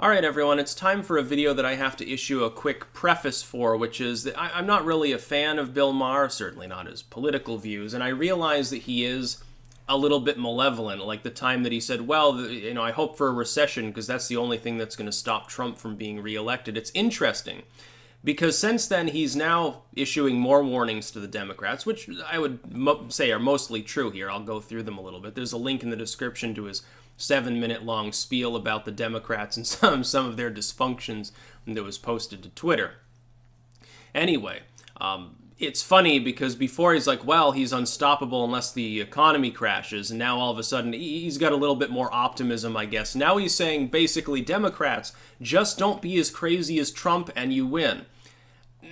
Alright everyone, it's time for a video that I have to issue a quick preface for, which is that I'm not really a fan of Billmaher, certainly not his political views, and I realize that he is a little bit malevolent, like the time that he said, well, I hope for a recession because that's the only thing that's going to stop Trump from being reelected. It's interesting because since then he's now issuing more warnings to the Democrats, which I would say are mostly true here. I'll go through them a little bit. There's a link in the description to his 7-minute long spiel about the Democrats and some of their dysfunctions that was posted to Twitter. Anyway, it's funny because before he's like, well, he's unstoppable unless the economy crashes, and now all of a sudden he's got a little bit more optimism, I guess. Now he's saying basically, Democrats, just don't be as crazy as Trump and you win.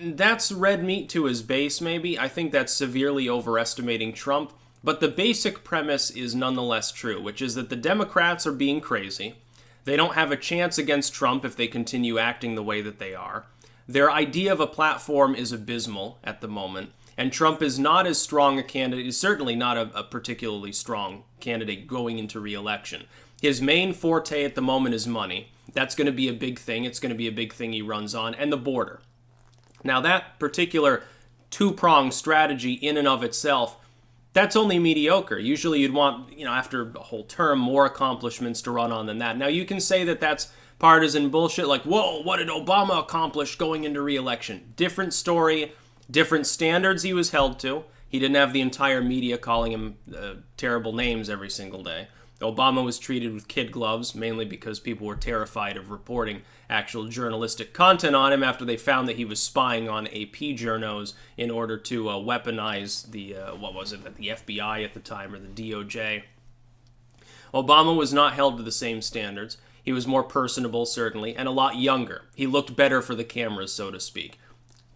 That's red meat to his base, maybe. I think that's severely overestimating Trump. But the basic premise is nonetheless true, which is that the Democrats are being crazy. They don't have a chance against Trump if they continue acting the way that they are. Their idea of a platform is abysmal at the moment, and Trump is not as strong a candidate, is certainly not a particularly strong candidate going into re-election. His main forte at the moment is money. That's going to be a big thing. It's going to be a big thing he runs on, and the border. Now that particular two-pronged strategy in and of itself, that's only mediocre. Usually you'd want, after a whole term, more accomplishments to run on than that. Now you can say that that's partisan bullshit, like, whoa, what did Obama accomplish going into re-election? Different story, different standards he was held to. He didn't have the entire media calling him terrible names every single day. Obama was treated with kid gloves, mainly because people were terrified of reporting actual journalistic content on him after they found that he was spying on AP journos in order to weaponize the FBI at the time, or the DOJ. Obama was not held to the same standards. He was more personable, certainly, and a lot younger. He looked better for the cameras, so to speak.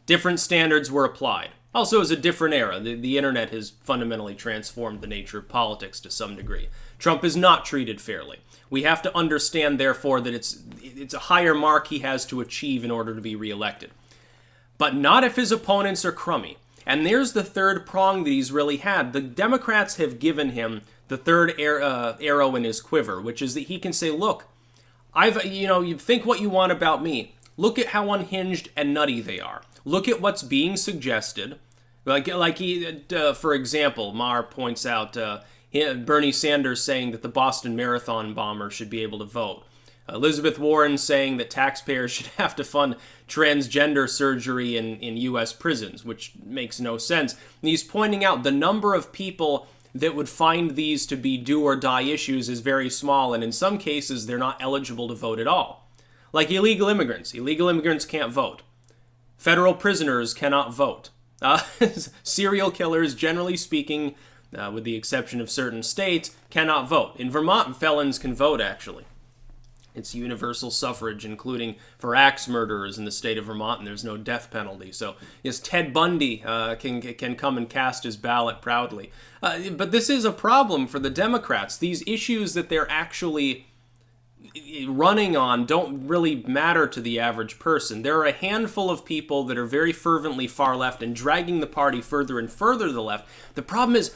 Different standards were applied. Also, it was a different era. The internet has fundamentally transformed the nature of politics to some degree. Trump is not treated fairly. We have to understand, therefore, that it's a higher mark he has to achieve in order to be reelected. But not if his opponents are crummy. And there's the third prong that he's really had. The Democrats have given him the third arrow in his quiver, which is that he can say, look, you think what you want about me. Look at how unhinged and nutty they are. Look at what's being suggested. For example, Maher points out Bernie Sanders saying that the Boston Marathon bomber should be able to vote. Elizabeth Warren saying that taxpayers should have to fund transgender surgery in U.S. prisons, which makes no sense. And he's pointing out the number of people that would find these to be do-or-die issues is very small, and in some cases they're not eligible to vote at all. Like illegal immigrants. Illegal immigrants can't vote. Federal prisoners cannot vote. Serial killers, generally speaking, with the exception of certain states, cannot vote. In Vermont, felons can vote, actually. It's universal suffrage, including for axe murderers in the state of Vermont, and there's no death penalty. So, yes, Ted Bundy can come and cast his ballot proudly. But this is a problem for the Democrats. These issues that they're actually running on don't really matter to the average person. There are a handful of people that are very fervently far left and dragging the party further and further to the left. The problem is,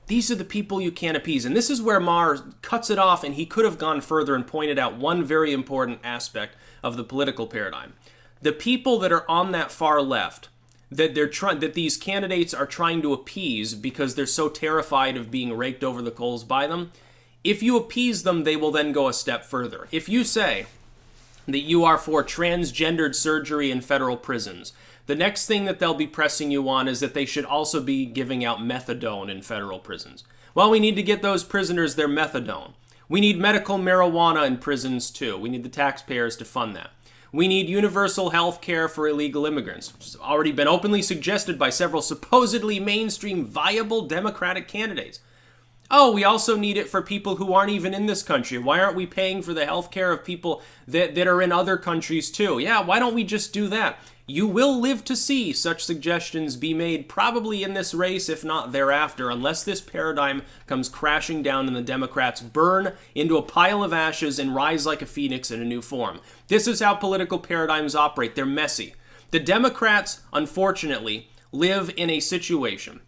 these are the people you can't appease. And this is where Maher cuts it off, and he could have gone further and pointed out one very important aspect of the political paradigm. The people that are on that far left, that these candidates are trying to appease because they're so terrified of being raked over the coals by them, if you appease them, they will then go a step further. If you say that you are for transgendered surgery in federal prisons, the next thing that they'll be pressing you on is that they should also be giving out methadone in federal prisons. Well, we need to get those prisoners their methadone. We need medical marijuana in prisons too. We need the taxpayers to fund that. We need universal health care for illegal immigrants, which has already been openly suggested by several supposedly mainstream viable Democratic candidates. Oh, we also need it for people who aren't even in this country. Why aren't we paying for the health care of people that are in other countries too? Yeah, why don't we just do that? You will live to see such suggestions be made probably in this race, if not thereafter, unless this paradigm comes crashing down and the Democrats burn into a pile of ashes and rise like a phoenix in a new form. This is how political paradigms operate. They're messy. The Democrats, unfortunately, live in a situation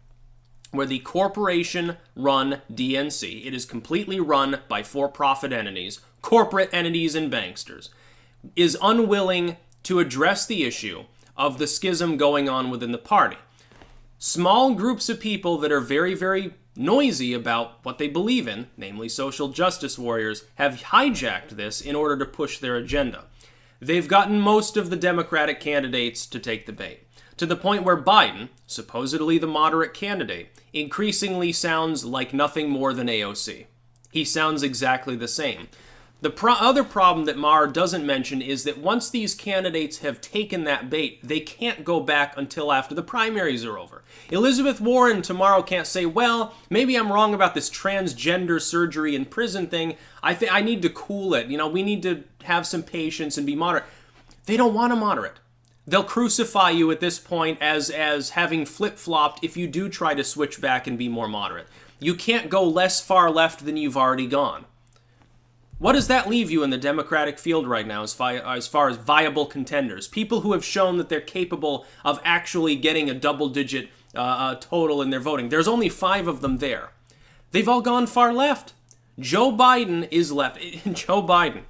where the corporation-run DNC, it is completely run by for-profit entities, corporate entities and banksters. is unwilling to address the issue of the schism going on within the party. Small groups of people that are very, very noisy about what they believe in, namely social justice warriors, have hijacked this in order to push their agenda. They've gotten most of the Democratic candidates to take the bait, to the point where Biden, supposedly the moderate candidate, increasingly sounds like nothing more than AOC. He sounds exactly the same. The other problem that Maher doesn't mention is that once these candidates have taken that bait, they can't go back until after the primaries are over. Elizabeth Warren tomorrow can't say, well, maybe I'm wrong about this transgender surgery in prison thing. I need to cool it. We need to have some patience and be moderate. They don't want to moderate. They'll crucify you at this point as having flip-flopped if you do try to switch back and be more moderate. You can't go less far left than you've already gone. What does that leave you in the Democratic field right now as far as viable contenders? People who have shown that they're capable of actually getting a double-digit total in their voting. There's only 5 of them there. They've all gone far left. Joe Biden is left. Joe Biden,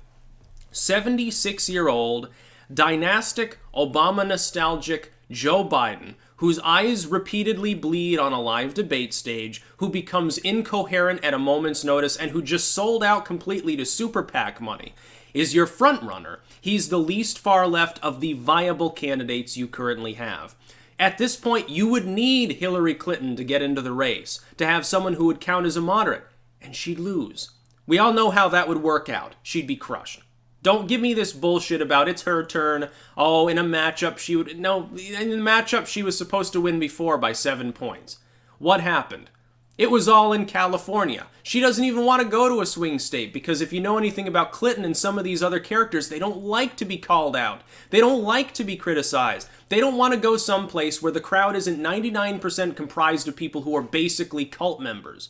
76-year-old, dynastic, Obama-nostalgic Joe Biden, whose eyes repeatedly bleed on a live debate stage, who becomes incoherent at a moment's notice, and who just sold out completely to super PAC money, is your frontrunner. He's the least far left of the viable candidates you currently have. At this point, you would need Hillary Clinton to get into the race, to have someone who would count as a moderate, and she'd lose. We all know how that would work out. She'd be crushed. Don't give me this bullshit about it's her turn. Oh, in a matchup she would... No, in the matchup she was supposed to win before by 7 points. What happened? It was all in California. She doesn't even want to go to a swing state because if you know anything about Clinton and some of these other characters, they don't like to be called out. They don't like to be criticized. They don't want to go someplace where the crowd isn't 99% comprised of people who are basically cult members.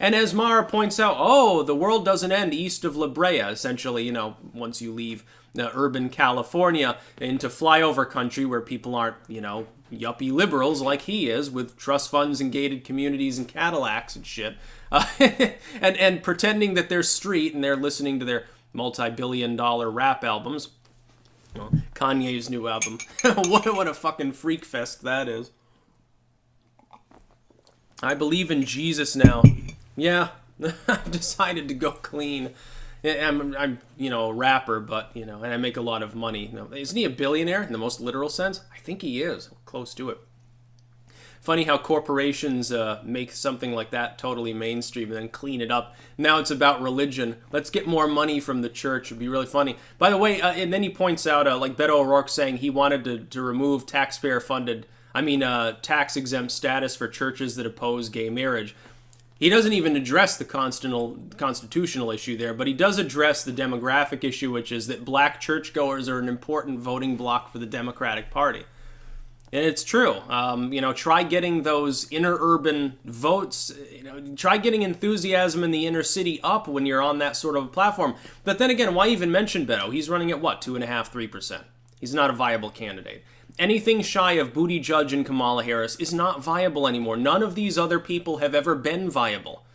And as Maher points out, the world doesn't end east of La Brea, essentially, once you leave urban California into flyover country where people aren't, yuppie liberals like he is with trust funds and gated communities and Cadillacs and shit, and pretending that they're street and they're listening to their multi-billion-dollar rap albums. Well, Kanye's new album. What a fucking freak fest that is. I believe in Jesus now. Yeah, I've decided to go clean. I'm a rapper, but, and I make a lot of money. Isn't he a billionaire in the most literal sense? I think he is. Close to it. Funny how corporations make something like that totally mainstream and then clean it up. Now it's about religion. Let's get more money from the church. It'd be really funny. By the way, and then he points out, like Beto O'Rourke saying he wanted to remove tax-exempt status for churches that oppose gay marriage. He doesn't even address the constitutional issue there, but he does address the demographic issue, which is that black churchgoers are an important voting bloc for the Democratic Party. And it's true. Try getting those inner urban votes, try getting enthusiasm in the inner city up when you're on that sort of a platform. But then again, why even mention Beto? He's running at what, 2.5%, 3%? He's not a viable candidate. Anything shy of Buttigieg and Kamala Harris is not viable anymore. None of these other people have ever been viable.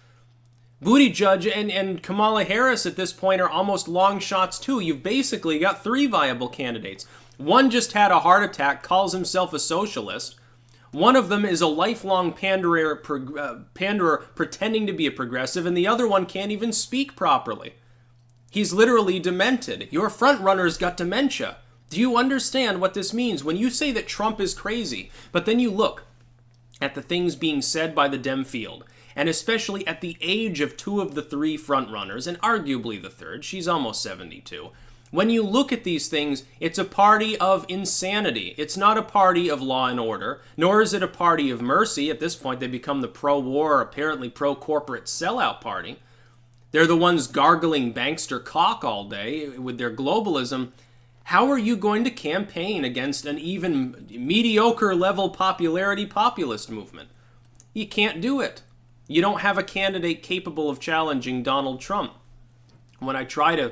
Buttigieg and Kamala Harris at this point are almost long shots too. You've basically got 3 viable candidates. One just had a heart attack, calls himself a socialist. One of them is a lifelong panderer pretending to be a progressive, and the other one can't even speak properly. He's literally demented. Your frontrunner's got dementia. Do you understand what this means? When you say that Trump is crazy, but then you look at the things being said by the Dem field, and especially at the age of 2 of the 3 frontrunners, and arguably the third, she's almost 72. When you look at these things, it's a party of insanity. It's not a party of law and order, nor is it a party of mercy. At this point, they become the pro-war, apparently pro-corporate sellout party. They're the ones gargling bankster cock all day with their globalism. How are you going to campaign against an even mediocre level popularity populist movement? You can't do it. You don't have a candidate capable of challenging Donald Trump. When I try to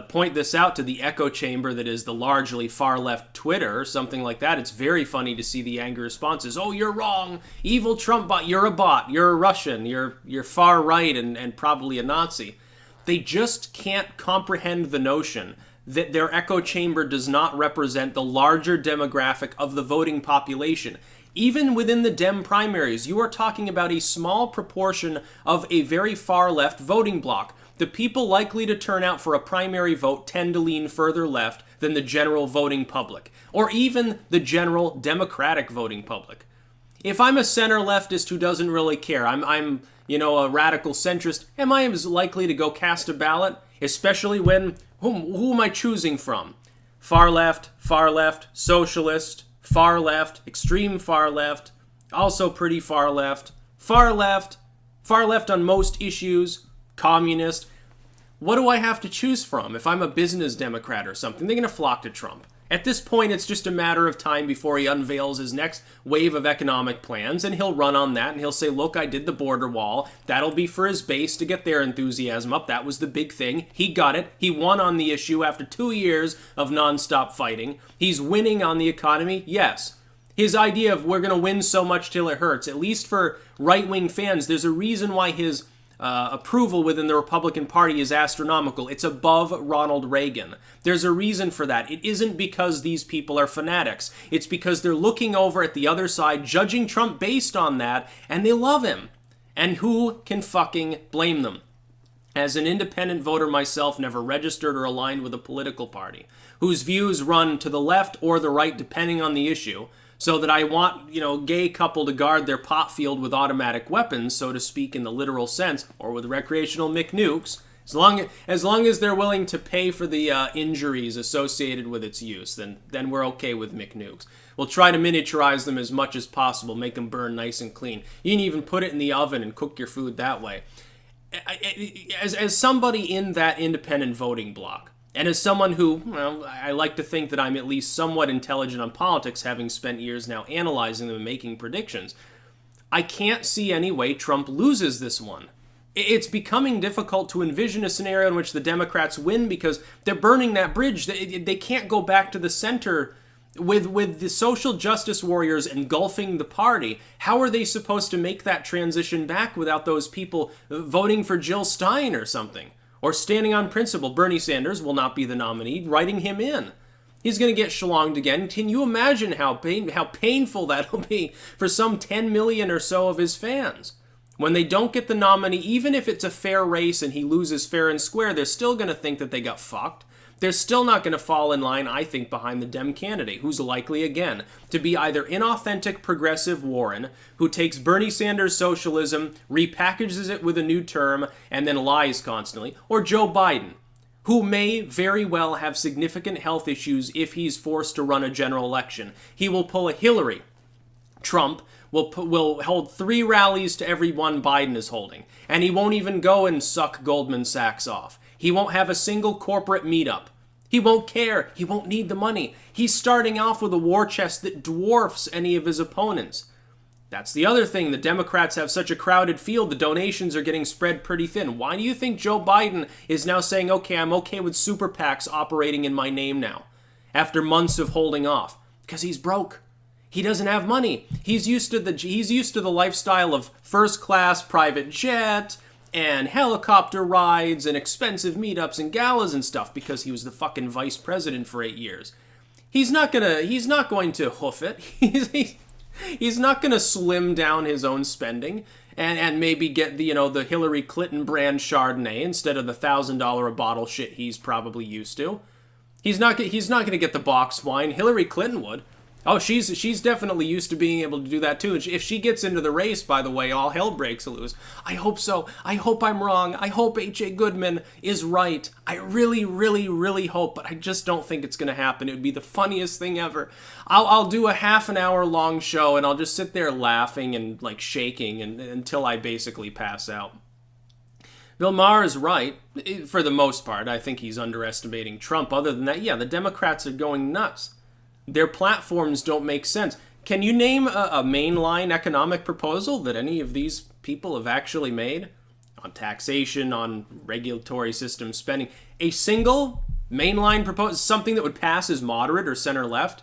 point this out to the echo chamber that is the largely far-left Twitter or something like that, it's very funny to see the angry responses. Oh, you're wrong. Evil Trump bot. You're a bot. You're a Russian. You're far right and probably a Nazi. They just can't comprehend the notion that their echo chamber does not represent the larger demographic of the voting population. Even within the Dem primaries, you are talking about a small proportion of a very far left voting bloc. The people likely to turn out for a primary vote tend to lean further left than the general voting public, or even the general Democratic voting public. If I'm a center leftist who doesn't really care, I'm a radical centrist, am I as likely to go cast a ballot? Especially when, who am I choosing from? Far left, socialist, far left, extreme far left, also pretty far left on most issues, communist. What do I have to choose from if I'm a business Democrat or something? They're going to flock to Trump. At this point, it's just a matter of time before he unveils his next wave of economic plans, and he'll run on that, and he'll say, look, I did the border wall. That'll be for his base to get their enthusiasm up. That was the big thing. He got it. He won on the issue after 2 years of nonstop fighting. He's winning on the economy. Yes. His idea of we're going to win so much till it hurts, at least for right-wing fans, there's a reason why his approval within the Republican Party is astronomical. It's above Ronald Reagan. There's a reason for that. It isn't because these people are fanatics. It's because they're looking over at the other side, judging Trump based on that, and they love him. And who can fucking blame them? As an independent voter myself, never registered or aligned with a political party, whose views run to the left or the right depending on the issue, so that I want, gay couple to guard their pot field with automatic weapons, so to speak, in the literal sense, or with recreational McNukes, as long as they're willing to pay for the injuries associated with its use, then we're okay with McNukes. We'll try to miniaturize them as much as possible, make them burn nice and clean. You can even put it in the oven and cook your food that way. As somebody in that independent voting bloc, and as someone who, I like to think that I'm at least somewhat intelligent on politics, having spent years now analyzing them and making predictions, I can't see any way Trump loses this one. It's becoming difficult to envision a scenario in which the Democrats win because they're burning that bridge. They can't go back to the center with the social justice warriors engulfing the party. How are they supposed to make that transition back without those people voting for Jill Stein or something? Or standing on principle, Bernie Sanders will not be the nominee, writing him in. He's going to get shellonged again. Can you imagine how painful that'll be for some 10 million or so of his fans? When they don't get the nominee, even if it's a fair race and he loses fair and square, they're still going to think that they got fucked. They're still not going to fall in line, I think, behind the Dem candidate, who's likely, again, to be either inauthentic progressive Warren, who takes Bernie Sanders' socialism, repackages it with a new term, and then lies constantly, or Joe Biden, who may very well have significant health issues if he's forced to run a general election. He will pull a Hillary. Trump will hold 3 rallies to every one Biden is holding, and he won't even go and suck Goldman Sachs off. He won't have a single corporate meetup. He won't care. He won't need the money. He's starting off with a war chest that dwarfs any of his opponents. That's the other thing. The Democrats have such a crowded field. The donations are getting spread pretty thin. Why do you think Joe Biden is now saying, okay, I'm okay with super PACs operating in my name now, after months of holding off? Because he's broke. He doesn't have money. He's used to the lifestyle of first class private jet and helicopter rides and expensive meetups and galas and stuff because he was the fucking vice president for 8 years. He's not going to hoof it. He's not going to slim down his own spending and maybe get the Hillary Clinton brand Chardonnay instead of the $1,000 a bottle shit he's probably used to. He's not going to get the box wine. Hillary Clinton would. Oh, she's definitely used to being able to do that too. If she gets into the race, by the way, all hell breaks loose. I hope so. I hope I'm wrong. I hope H.A. Goodman is right. I really, really, really hope, but I just don't think it's going to happen. It would be the funniest thing ever. I'll do a half an hour long show and I'll just sit there laughing and like shaking until I basically pass out. Billmaher is right, for the most part. I think he's underestimating Trump. Other than that, yeah, the Democrats are going nuts. Their platforms don't make sense. Can you name a mainline economic proposal that any of these people have actually made? On taxation, on regulatory system spending. A single mainline proposal, something that would pass as moderate or center left?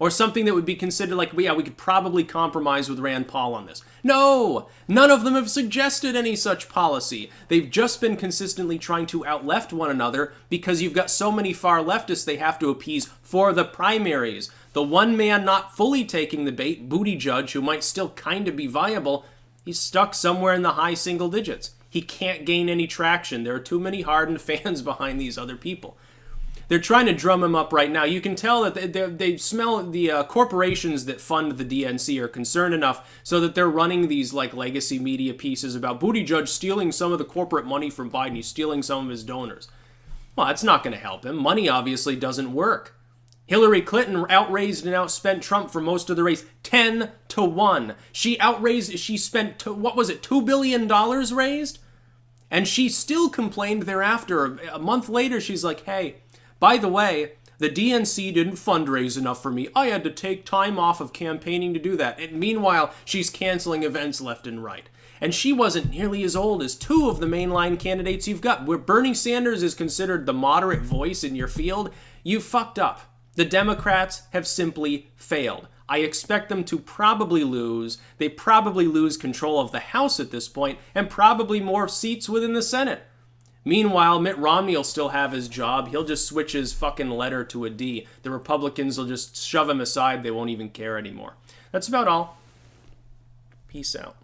Or something that would be considered like, yeah, we could probably compromise with Rand Paul on this. No! None of them have suggested any such policy. They've just been consistently trying to out-left one another because you've got so many far leftists they have to appease for the primaries. The one man not fully taking the bait, Buttigieg, who might still kind of be viable, he's stuck somewhere in the high single digits. He can't gain any traction. There are too many hardened fans behind these other people. They're trying to drum him up right now. You can tell that they smell the corporations that fund the DNC are concerned enough so that they're running these like legacy media pieces about Buttigieg stealing some of the corporate money from Biden. He's stealing some of his donors. Well, that's not going to help him. Money obviously doesn't work. Hillary Clinton outraised and outspent Trump for most of the race 10-1. She spent, what was it, $2 billion raised? And she still complained thereafter. A month later, she's like, hey, by the way, the DNC didn't fundraise enough for me. I had to take time off of campaigning to do that. And meanwhile, she's canceling events left and right. And she wasn't nearly as old as two of the mainline candidates you've got. Where Bernie Sanders is considered the moderate voice in your field, you fucked up. The Democrats have simply failed. I expect them to probably lose. They probably lose control of the House at this point, and probably more seats within the Senate. Meanwhile, Mitt Romney will still have his job. He'll just switch his fucking letter to a D. The Republicans will just shove him aside. They won't even care anymore. That's about all. Peace out.